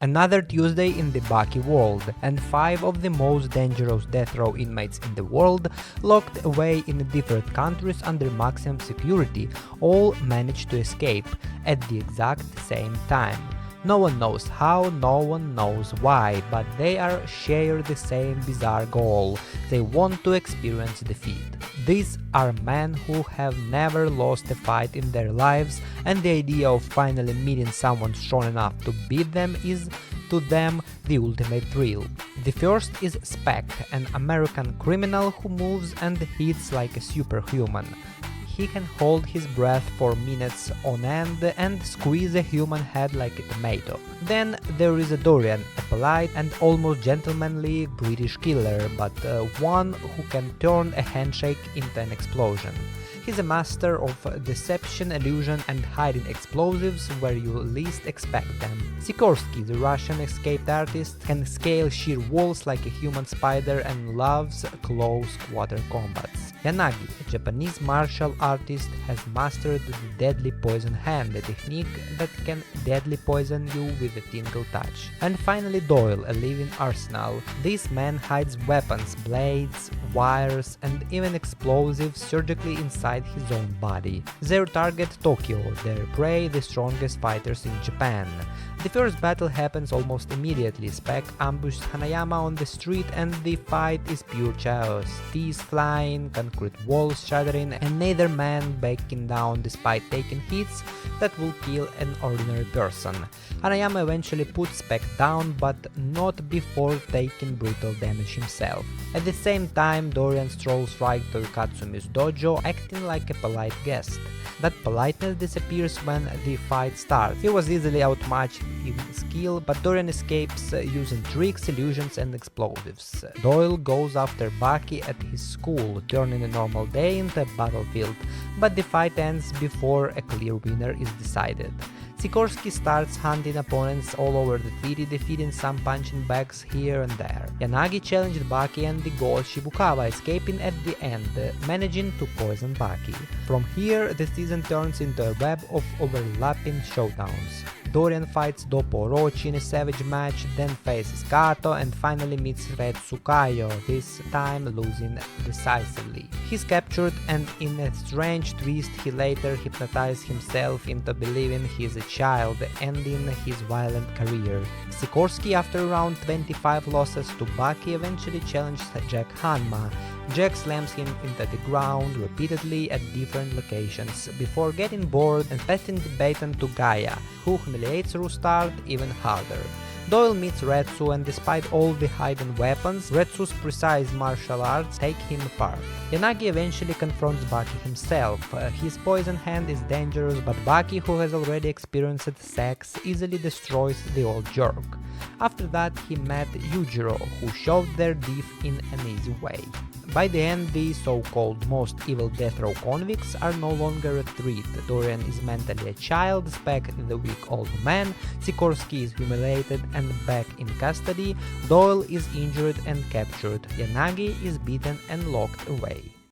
Another Tuesday in the Baki world, and 5 of the most dangerous death row inmates in the world, locked away in different countries under maximum security, all managed to escape at the exact same time. No one knows how, no one knows why, but they are share the same bizarre goal. They want to experience defeat. These are men who have never lost a fight in their lives, and the idea of finally meeting someone strong enough to beat them is, to them, the ultimate thrill. The first is Spec, an American criminal who moves and hits like a superhuman. He can hold his breath for minutes on end and squeeze a human head like a tomato. Then there is Dorian, a polite and almost gentlemanly British killer, but one who can turn a handshake into an explosion. He's a master of deception, illusion and hiding explosives where you least expect them. Sikorsky, the Russian escaped artist, can scale sheer walls like a human spider and loves close quarter combats. Yanagi, a Japanese martial artist, has mastered the deadly poison hand, a technique that can deadly poison you with a single touch. And finally Doyle, a living arsenal. This man hides weapons, blades, wires and even explosives surgically inside his own body. Their target Tokyo, their prey the strongest fighters in Japan. The first battle happens almost immediately. Spec ambushes Hanayama on the street and the fight is pure chaos. Teeth flying, concrete walls shattering and neither man backing down despite taking hits that will kill an ordinary person. Hanayama eventually puts Spec down, but not before taking brutal damage himself. At the same time, Dorian strolls right to Katsumi's dojo, acting like a polite guest. That politeness disappears when the fight starts. He was easily outmatched in skill, but Dorian escapes using tricks, illusions and explosives. Doyle goes after Baki at his school, turning a normal day into a battlefield, but the fight ends before a clear winner is decided. Sikorsky starts hunting opponents all over the city, defeating some punching bags here and there. Yanagi challenged Baki and the ghost Shibukawa, escaping at the end, managing to poison Baki. From here, the season turns into a web of overlapping showdowns. Dorian fights Doppo Orochi in a savage match, then faces Kato and finally meets Red Tsukayo, this time losing decisively. He's captured and in a strange twist he later hypnotizes himself into believing he's a child, ending his violent career. Sikorsky, after around 25 losses to Baki, eventually challenges Jack Hanma. Jack slams him into the ground repeatedly at different locations, before getting bored and passing the baton to Gaia, who humiliates Rustard even harder. Doyle meets Retsu and despite all the hidden weapons, Retsu's precise martial arts take him apart. Yanagi eventually confronts Baki himself. His poison hand is dangerous, but Baki, who has already experienced sex, easily destroys the old jerk. After that he met Yujiro, who showed their diff in an easy way. By the end, the so-called most evil death row convicts are no longer a threat. Dorian is mentally a child, Spec the weak old man, Sikorsky is humiliated and back in custody, Doyle is injured and captured, Yanagi is beaten and locked away.